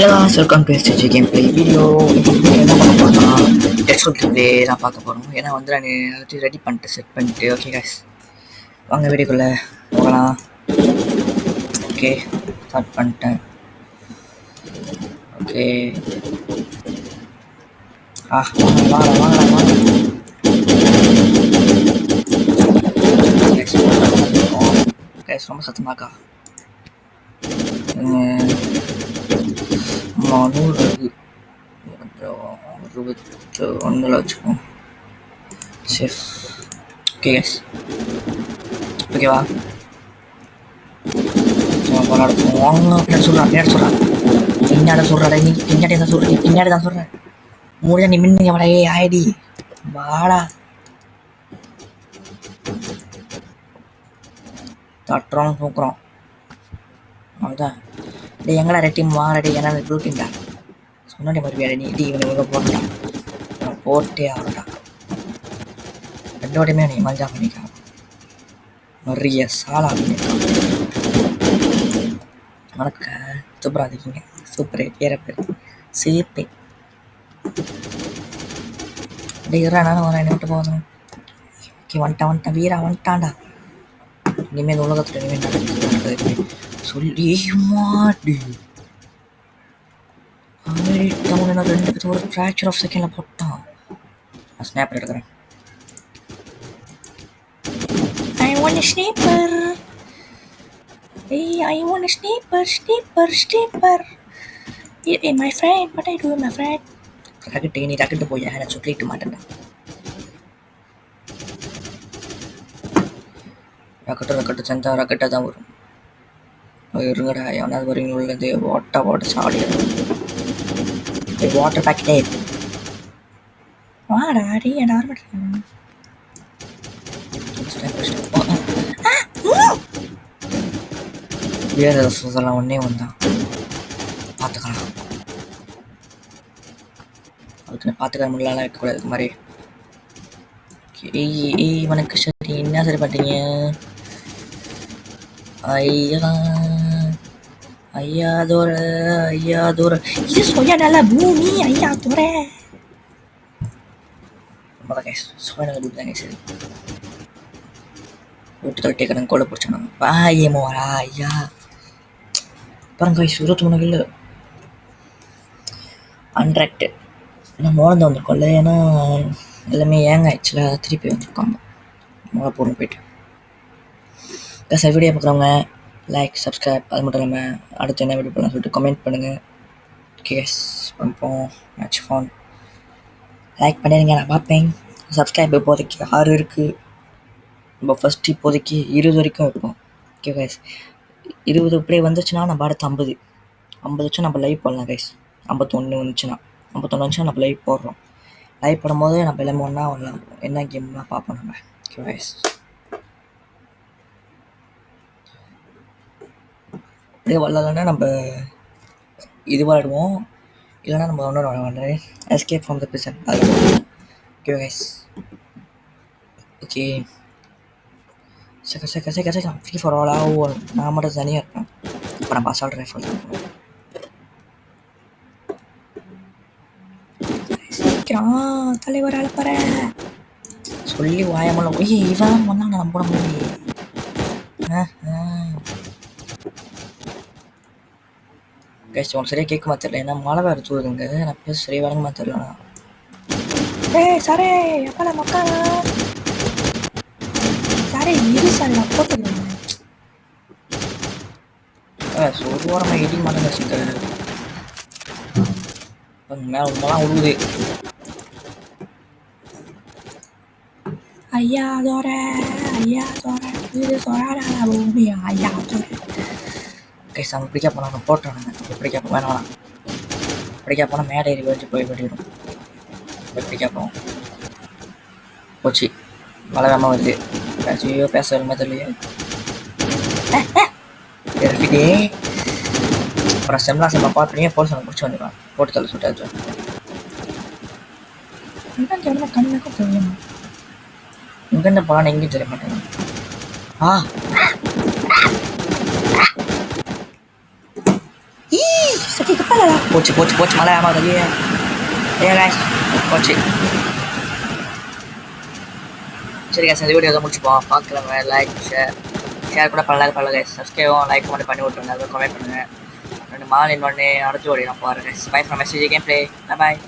Hello guys, welcome to STG gameplay video. என்ன பார்க்க போறோம்னா டெக்ஸ்ட் gameplay தான் பார்க்க போறோம். ஏன்னா வந்து நான் ரெடி பண்ணிட்டு செட் பண்ணிட்டு ஓகே guys. வாங்க வீடியோக்குள்ள போகலாம். ஓகே ஸ்டார்ட் பண்ணிட்டேன். ஓகே வாங்க. guys ரொம்ப சத்தமாக்கா. 461 வச்சுக்கோம். சரி ஓகே கைஸ், ஓகேவா? போராடுவோம். பின்னாடி சொல்கிறா நீ, பின்னாடி தான் சொல்கிறேன், பின்னாடி தான் சொல்கிறேன். முடிஞ்சா நீ மின்னுங்க வாடா, ஏ ஆயிடி வாடா. தட்டுறோம் தூக்குறோம் அவ்வளோதான். டே எங்கடா ரெட் டீம் வாங்கடா, ஏன்னா ப்ளூ டீம்டா சொன்னாடி மறுபடியா நீ டி இவனை இவ்வளோ போட்டான் போட்டே ஆகட்டா. ரெண்டோடையுமே நீ மஞ்சா பண்ணிக்கலாம். நிறைய சாலா பண்ணியிருக்கான். வணக்கம், சூப்பராக இருக்கீங்க. சூப்பர் ஏற பேர் சீப்பே. டே இருறா, நானும் வரேன், என்ன விட்டு போகணும். ஓகே வந்துட்டான் வீரா வந்துட்டான்டா. இனிமேல் உலகத்தில் இனிமேல் நடக்குது சொல்லி மாடி அவன் 2 பேருக்கு ஒரு ஃப்ராக்சர் ஆஃப் செகண்டில் போட்டான். நான் ஸ்னாப் எடுக்கிறேன். I want a sniper. Hey, I want a sniper. Hey, my friend, what are you doing, my friend? நீ ராக்கெட்டு போய் நான் சொல்லிட்டு மாட்டேன்டா. ராக்கெட்டு செஞ்சா ராக்கெட்டாக தான் வரும். இருங்கடா, எவனாவது வரீங்க உள்ளது வாட்டர் சாடி வாட்டர் பேக்கெட்டே வாடா. அடி நார்மல் வீரதெல்லாம் ஒன்னே வந்தான். பார்த்துக்கலாம், அதுக்கு பார்த்துக்க முடியலாம் இருக்கக்கூடாது இதுக்கு மாதிரி. இவனுக்கு சரி என்ன சரி பார்த்தீங்க. ஐயா தோற இது சொயா நல்ல பூமி. ஐயா தோற சோயா நல்ல பூமி தாங்க. சரி விட்டு தொட்டே கடன் கோலை பிடிச்சானாங்க. பாயே மோரா ஐயா பாருங்க 23 கிலோ அன்ட்ராக்டு. ஏன்னா மோளந்து வந்திருக்கோம்ல, ஏன்னா எல்லாமே ஏங்க ஆக்சுவலாக திருப்பி வந்திருக்காங்க. மோளை போட்டு போயிட்டு சார் வீடியோ பார்க்குறவங்க லைக் சப்ஸ்கிரைப், அது மட்டும் இல்லாமல் அடுத்து என்ன வீடியோ பண்ணலாம் சொல்லிட்டு கமெண்ட் பண்ணுங்கள். கேஸ் பண்ணுறோம் மேட்ச் ஃபோன் லைக் பண்ணிடுங்க, நான் பார்ப்பேன். சப்ஸ்கிரைப் இப்போதைக்கு 6 இருக்குது. நம்ம ஃபஸ்ட்டு இப்போதைக்கு 20 வரைக்கும் வைப்போம். ஓகே கைஸ், 20 இப்படியே வந்துச்சுன்னா நம்ம அடுத்து 50 வச்சு நம்ம லைவ் போடலாம் கைஸ். 51 வந்துச்சுன்னா நம்ம லைவ் போடுறோம். லைவ் போடும்போது நம்ம எல்லாமே ஒன்றா வரலாம், என்ன கேம்லாம் பார்ப்போம் நம்ம. ஓகே கைஸ், அப்படியே வரலன்னா நம்ம இது விளாடுவோம், இல்லைனா நம்ம ஒன்று விளாடுவோம் எஸ்கேப் ஃப்ரம் த பிரிசன். அது ஓகே கைஸ். ஓகே சீக்கிரம் ஃப்ரீ ஃபார் ஆலாக நான் மட்டும் தனியாக இருப்பேன். இப்போ நம்ம அசால்ட் ரைஃபிள் சீக்கிரம் தலைவர் அழப்பற சொல்லி வாயமெல்லாம் ஒய் இவன் வந்தாங்க நம்ம போட முடியும். கைஸ் உனக்கு சரியாக கேட்குமா தெரியல, ஏன்னா மழை வேறு தூதுங்க. நான் பேச சரியாக வழங்குமா தெரியலண்ணா. சாரே எப்பா மக்கா சாரே இது சார் நான் போட்டுக்கிறேன். ஒரு வாரமாக எடிக்க மாட்டேங்க சிக்கல் மேலே உண்மைலாம் உழுவுது. ஐயா தோற இது சொராடா பூமி. ஐயா தோற கைஸ் அவங்க பிடிக்க போனால் நான் போட்டுறானுங்க. பிடிக்க வேணாம், பிடிக்க போனால் மேடை ஏறி வச்சு போய் வெட்டிடும். பிடிக்க போவோம் போச்சு, மழை வேகமாக வருது. ஐயோ பேச வருமா தெரியலையே. அப்புறம் செம்லா பார்த்துறீங்க, போலீஸ் எனக்கு பிடிச்சி வந்துடுவான். போட்டு தள்ள சுட்டாச்சு. கண்ணுக்கும் தெரியுமா இங்கேருந்து போகலான்னு எங்கேயும் தெரிய மாட்டேங்க. சரி போச்சு போச்சு போச்சு மழை ஏமாதிரியே கைஸ் போச்சு. சரி கைஸ் இந்த வீடியோ தான் முடிச்சுப்போம். பார்க்குறவங்க லைக் ஷேர் கூட பண்ணலாம் கைஸ். சப்ஸ்கிரைபும் லைக் பண்ணி விட்டுருங்க. அதுவும் கமெண்ட் பண்ணுங்கள். 2 மால் இன்னொன்று அடுத்த ஓடி நான் பாருங்கள். By from message game play. Bye.